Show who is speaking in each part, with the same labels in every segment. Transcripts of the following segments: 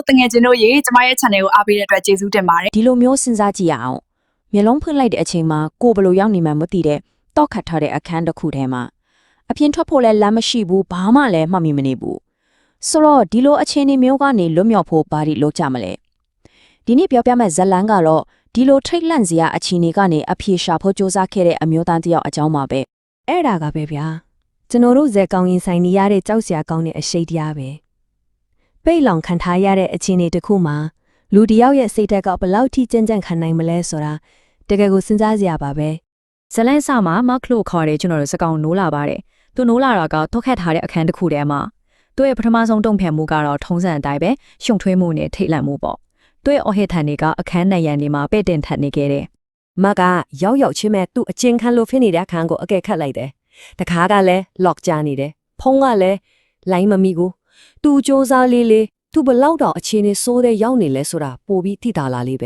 Speaker 1: တငယ်ချင်းတို့ရေကျမရဲ့ channel ကိုအားပေးတဲ့အတွက်ကျေးဇူးတင်ပါတယ်
Speaker 2: ဒီလိုမျိုးစဉ်းစားကြည့်ရအောင်မျက်လုံးဖွင့်လိုက်တဲ့အချိန်မှာကိုယ်ဘယ်လိုရောက်နေမှမသိတဲ့တောက်ခတ်ထားတဲ့အခန်းတစ်ခုထဲမှာအပြင်ထွက်ဖို့လည်းလမ်းမရှိဘူးဘာမှလည်းမှတ်မိမနေဘူးဆိုတော့ဒီလိုအခြေအနေမျိုးကနေလွတ်မြောက်ဖို့ဘာလို့လုပ်ကြမလဲဒီနေ့ပြောပြမယ့်ဇတ်လန်းကတော့ဒီလိုထိတ်လန့်စရာအခြေအနေကနေအပြေရှာဖို့စ조사ခဲ့တဲ့အမျိုးသားတစ်ယောက်အကြောင်းပါပဲအဲ့ဒါကပဲဗျာကျွန်တော်တို့ဇက်ကောင်းရင်ဆိုင်နေရတဲ့ကြောက်စရာကောင်းတဲ့အရှိတ်တရားပဲပိတ်လောင်ခံထားရတဲ့အခြေအနေတစ်ခုမှာလူတစ်ယောက်ရဲ့စိတ်ဓာတ်ကဘယ်လောက်ထိကြမ်းကြမ်းခံနိုင်မလဲဆိုတာတကယ်ကိုစဉ်းစားစရာပါပဲဇလန်းဆာမှာမခလို့ခေါ်တယ်ကျွန်တော်တို့စကောင်နိုးလာပါတယ်သူနိုးလာတာကထောက်ခတ်ထားတဲ့အခန်းတစ်ခုထဲမှာသူ့ရဲ့ပထမဆုံးတုံ့ပြန်မှုကတော့ထုံးစံအတိုင်းပဲရှုံထွေးမှုနဲ့ထိတ်လန့်မှုပေါ့သူ့ရဲ့အော်ဟစ်ထန်တွေကအခန်းနဲ့ရန်တွေမှာပဲ့တင်ထပ်နေခဲ့တယ်မကရောက်ချင်းမဲ့သူ့အချင်းခံလို့ဖြစ်နေတဲ့အခန်းကိုအကဲခတ်လိုက်တယ်တခါကလည်း lock ကြနေတယ်ဖုန်းကလည်းလိုင်းမမိဘူးသူစ조사လေးသူဘလောက်တော့အခြေအနေဆိုးတဲ့ရောက်နေလဲဆိုတာပိုပြီးသိတာလာလေးပ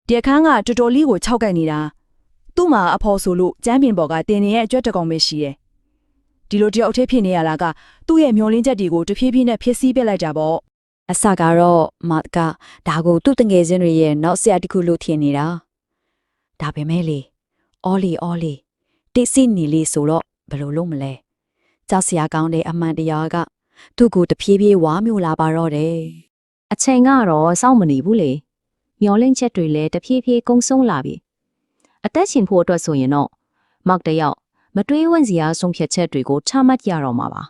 Speaker 2: ဲဒီအခန်းကတော်တော်လေးကိုခြောက်ကပ်နေတာသူ့မှာအဖော်ဆိုလို့ကျမ်းပြင်ပေါ်ကတင်နေရဲ့အကြွက်တကောင်ပဲရှိတယ်ဒီလိုတယောက်အထက်ဖြစ်နေရတာကသူ့ရဲ့မျောလင်းချက်တွေကိုတဖြည်းဖြည်းနဲ့ဖျက်ဆီးပစ်လိုက်တာပေါ့အစကတော့မကဒါကိုသူ့တငယ်ချင်းတွေရဲ့နောက်ဆက်တစ်ခုလို့ထင်နေတာဒါပေမဲ့လေအော်လီတိတ်ဆိနေလေးဆိုတော့ဘယ်လိုလုပ်မလဲကြောက်စရာကောင်းတဲ့အမှန်တရားကသူ့ကိုတဖြည်းဖြည်းဝါမျိုးလာပါတော့တယ်အချိန်ကတော့စောင့်မနေဘူးလေမျောလင်းချက်တွေလည်းတဖြည်းဖြည်းကုန်းဆုံးလာပြီအသက်ရှင်ဖို့အတွက်ဆိုရင်တော့မောက်တယောက်မတွေးဝင့်စရာဆုံးဖြတ်ချက်တွေကိုချမှတ်ရတော့မှာပါ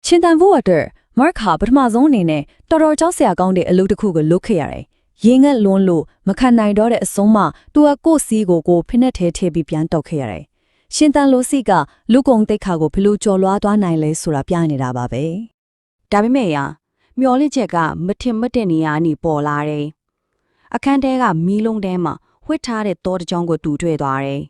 Speaker 2: ရှင်တန်ဖို့အတွက်မတ်ခါပထမဆုံးအနေနဲ့တော်တော်ကြောက်စရာကောင်းတဲ့အလုပ်တစ်ခုကိုလုပ်ခဲ့ရတယ်ရေငတ်လွန်းလို့မခံနိုင်တော့တဲ့အဆုံးမှသူကကိုယ့်စီးကိုဖိနှက်ထဲထည့်ပြီးပြန်တောက်ခဲ့ရတယ်ရှင်တန်လိုစီကလူကုံတိတ်ခါကိုဘလို့ကြော်လွားသွားနိုင်လဲဆိုတာပြနေတာပါပဲဒါပေမဲ့မျောလင့်ချက်ကမထင်မတဲ့နေရာအနီးပေါ်လာတယ်အခန်းထဲကမီးလုံးထဲမှာဝှက်ထားတဲ့တောတစ်ကြောင်းကိုတူထွေးသွားတယ်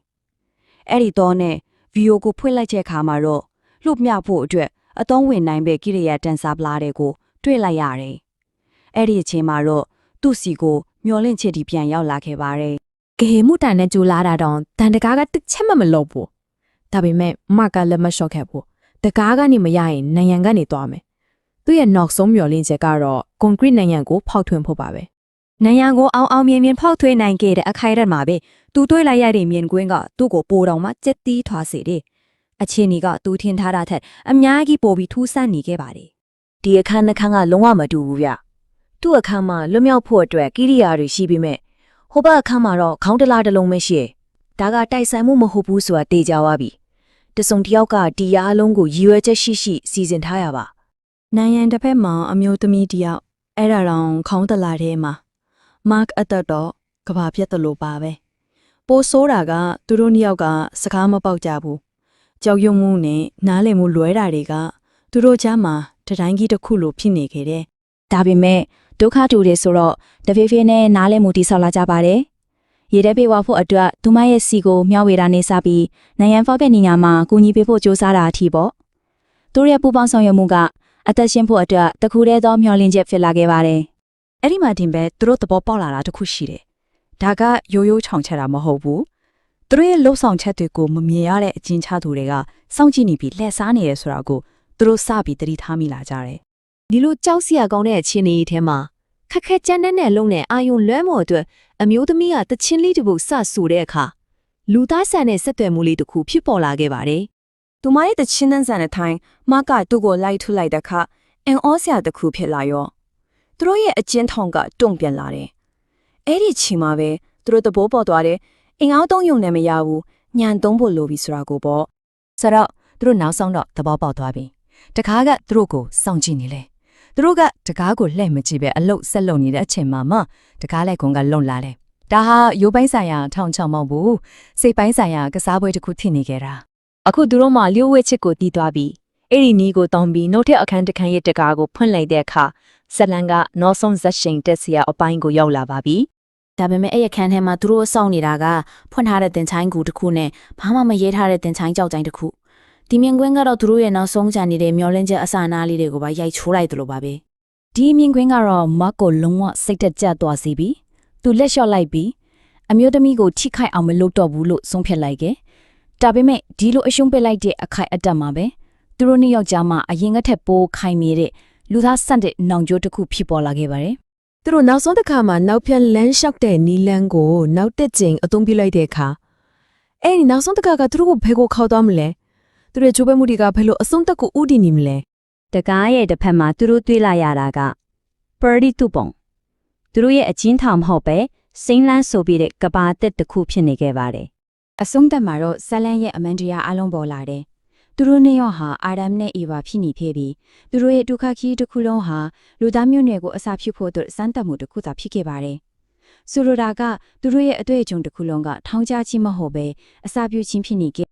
Speaker 2: အဲ့ဒီတောနဲ့ဗီယိုကိုဖွင့်လိုက်တဲ့အခါမှာတော့လှုပ်မြောက်ဖို့အတွက်အသုံးဝင်နိုင်တဲ့ကိရိယာတန်စာပလာတွေကိုတွေ့လိုက်ရတယ်အဲ့ဒီအချိန်မှာတော့သူ့စီကိုမျောလင့်ချက်ဒီပြန်ရောက်လာခဲ့ပါတယ်ဂေမှုတန်နဲ့ကြိုလာတာတော့တန်တကားကတစ်ချက်မှမလုပ်ဘူးဒါပေမဲ့မကလည်းမလျှော့ခဲ့ဘူးတကားကနေမရရင်နိုင်ငံကနေသွားမယ်သူ့ရဲ့နောက်ဆုံးမျောလင့်ချက်ကတော့ကွန်ကရစ်နိုင်ငံကိုဖောက်ထွင်းဖို့ပါပဲနိုင်ငံကိုအောင်မြင်ဖောက်ထွင်းနိုင်ခဲ့တဲ့အခိုင်အတန့်မှာပဲသူတွေ့လိုက်ရတဲ့မြင်ကွင်းကသူ့ကိုပိုတော်မှကြက်တီးထွားစေတယ်အခြေအနေကသူထင်ထားတာထက်အများကြီးပိုပြီးထူးဆန်းနေခဲ့ပါတယ်ဒီအခန်းနှခန်းကလုံးဝမတူဘူးဗျသူ့အခန်းမှာလွတ်မြောက်ဖို့အတွက်ကိရိယာတွေရှိပြီးမဲ့ဟိုဘက်အခန်းမှာတော့ခေါင်းတလားတစ်လုံးပဲရှိတယ်ဒါကတိုက်ဆိုင်မှုမဟုတ်ဘူးဆိုတာသိကြသွားပြီတစုံတစ်ယောက်ကဒီအားလုံးကိုရည်ရွယ်ချက်ရှိစီစဉ်ထားရပါနိုင်ငံတစ်ဖက်မှာအမျိုးသမီးတစ်ယောက်အဲ့ဒါတောင်ခေါင်းတလားထဲမှာမာ့ခ်အသက်တော့ကဘာပြတ်တယ်လို့ပါပဲပိုဆိုးတာကသူတို့နှစ်ယောက်ကစကားမပေါက်ကြဘူးကြောက်ရွံ့မှုနဲ့နားလည်မှုလွဲတာတွေကသူတို့ကြားမှာတတိုင်းကြီးတစ်ခုလိုဖြစ်နေခဲ့တယ်ဒါပေမဲ့ဒုက္ခတူတယ်ဆိုတော့တဖြည်းဖြည်းနဲ့နားလည်မှုတိဆောက်လာကြပါတယ်ရေထဲပေးဝဖို့အတွက်သူမရဲ့စီကိုမျှဝေတာနေစပြီးနိုင်ငံဖောက်တဲ့နေညာမှာကူညီပေးဖို့ကြိုးစားတာအထိပေါ့သူတို့ရဲ့ပူပေါင်းဆောင်ရွက်မှုကအသက်ရှင်ဖို့အတွက်တခုတည်းသောမျှော်လင့်ချက်ဖြစ်လာခဲ့ပါတယ်အဲ့ဒီမှာတင်ပဲသူတို့သဘောပေါက်လာတာတခုရှိတယ်ဒါကရိုးရိုးချောင်ချက်တာမဟုတ်ဘူးသူတို့ရဲ့လှုပ်ဆောင်ချက်တွေကိုမမြင်ရတဲ့အကျဉ်းချသူတွေကစောင့်ကြည့်နေပြီးလှည့်စားနေရဆိုတာကိုသူတို့စပြီးသတိထားမိလာကြတယ်ဒီလိုကြောက်စရာကောင်းတဲ့အခြေအနေထဲမှာခက်ခဲကြမ်းတဲ့လုံးနဲ့အာယုံလွဲမော်အတွက်အမျိုးသမီးကတချင်းလေးတစ်ပုဒ်စဆူတဲ့အခါလူသားဆန်တဲ့ဆက်သွယ်မှုလေးတစ်ခုဖြစ်ပေါ်လာခဲ့ပါတယ်သူမရဲ့တချင်းတန်းဆန်တဲ့အထိုင်းမကသူ့ကိုလိုက်ထုလိုက်တဲ့အခါအန်အောစရာတစ်ခုဖြစ်လာရောသူတို့ရဲ့အကျဉ်းထောင်ကတုံ့ပြန်လာတယ်အဲ့ဒီချိန်မှာပဲသူတို့သဘောပေါက်သွားတယ်အင်အားသုံးယုံနဲ့မရဘူးညံသုံးဖို့လိုပြီဆိုတာကိုပေါ့ဆိုတော့သူတို့နောက်ဆုံးတော့သဘောပေါက်သွားပြီတခါကသူတို့ကိုစောင့်ကြည့်နေလေသူတို့ကတကားကိုလှည့်မကြည့်ပဲအလုတ်ဆက်လုံနေတဲ့အချိန်မှာတကားလိုက်ကွန်ကလုံလာတယ်ဒါဟာရိုးပိုင်းဆိုင်ရာထောင်ချောင်မောက်ဘူးစိတ်ပိုင်းဆိုင်ရာကစားပွဲတစ်ခုဖြစ်နေကြတာအခုသူတို့မှလျှို့ဝှက်ချစ်ကိုတီးသွားပြီးအဲ့ဒီနီးကိုတောင်းပြီးနှုတ်ထက်အခန်းတစ်ခန်းရဲ့တကားကိုဖွင့်လိုက်တဲ့အခါဇလန်ကနောက်ဆုံးဇက်ရှိန်တက်စီယာအပိုင်းကိုရောက်လာပါပြီဒါပေမဲ့အဲ့ရခန်းထဲမှာသူတို့အဆောင်နေတာကဖွင့်ထားတဲ့တင်ချိုင်းကူတစ်ခုနဲ့ဘာမှမရေးထားတဲ့တင်ချိုင်းကြောက်ကြိုင်တစ်ခုဒီမြင်ကွင်းကတော့သူတို့ရဲ့နောက်ဆုံးချန်နေတဲ့မျောလင်းချက်အစာနာလေးတွေကိုပါရိုက်ချိုးလိုက်သလိုပါပဲဒီမြင်ကွင်းကတော့မတ်ကိုလုံးဝစိတ်တက်ကြသွားစီပြီးသူလက်လျှော့လိုက်ပြီးအမျိုးသမီးကိုထိခိုက်အောင်မလုပ်တော့ဘူးလို့ဆုံးဖြတ်လိုက်ခဲ့ဒါပေမဲ့ဒီလိုအရှုံးပစ်လိုက်တဲ့အခိုက်အတန့်မှာပဲသူတို့နှစ်ယောက်ကြားမှာအရင်ကထက်ပိုခိုင်မြဲတဲ့လူသားဆန့်တဲ့နောင်ကျိုးတစ်ခုဖြစ်ပေါ်လာခဲ့ပါတယ်
Speaker 3: သူတို့နောက်ဆုံးတစ်ခါမှာနောက်ပြန်လမ်းလျှောက်တဲ့နီလန်းကိုနောက်တစ်ကြိမ်အသုံးပြုလိုက်တဲ့အခါအဲ့ဒီနောက်ဆုံးတစ်ခါကသူတို့ကိုဘယ်ကိုခေါ်သွားမလဲသူတို့ချိုးပဲမှုတွေကဘယ်လိုအဆုံးသက်ကိုဥတည်နေမလဲ
Speaker 4: တကားရဲ့တစ်ဖက်မှာသူတို့တွေးလာရတာက Birdie တူပုံသူတို့ရဲ့အချင်းထောင်မဟုတ်ပဲစိမ့်လန်းဆိုပြီးတဲ့ကဘာတက်တစ်ခုဖြစ်နေခဲ့ပါတယ်
Speaker 2: အဆုံးသက်မှာတော့ဇလန်ရဲ့အမန်တရားအလုံးပေါ်လာတယ်သူတို့နှစ်ယောက်ဟာအာဒမ်နဲ့အေဝါဖြစ်နေဖြစ်ပြီးသူတို့ရဲ့ဒုက္ခခီးတစ်ခုလုံးဟာလူသားမျိုးနွယ်ကိုအစာဖြစ်ဖို့အတွက်စမ်းသပ်မှုတစ်ခုသာဖြစ်ခဲ့ပါတယ်ဆိုလိုတာကသူတို့ရဲ့အတွေ့အကြုံတစ်ခုလုံးကထောင်ချခြင်းမဟုတ်ပဲအစာပြုခြင်းဖြစ်နေခဲ့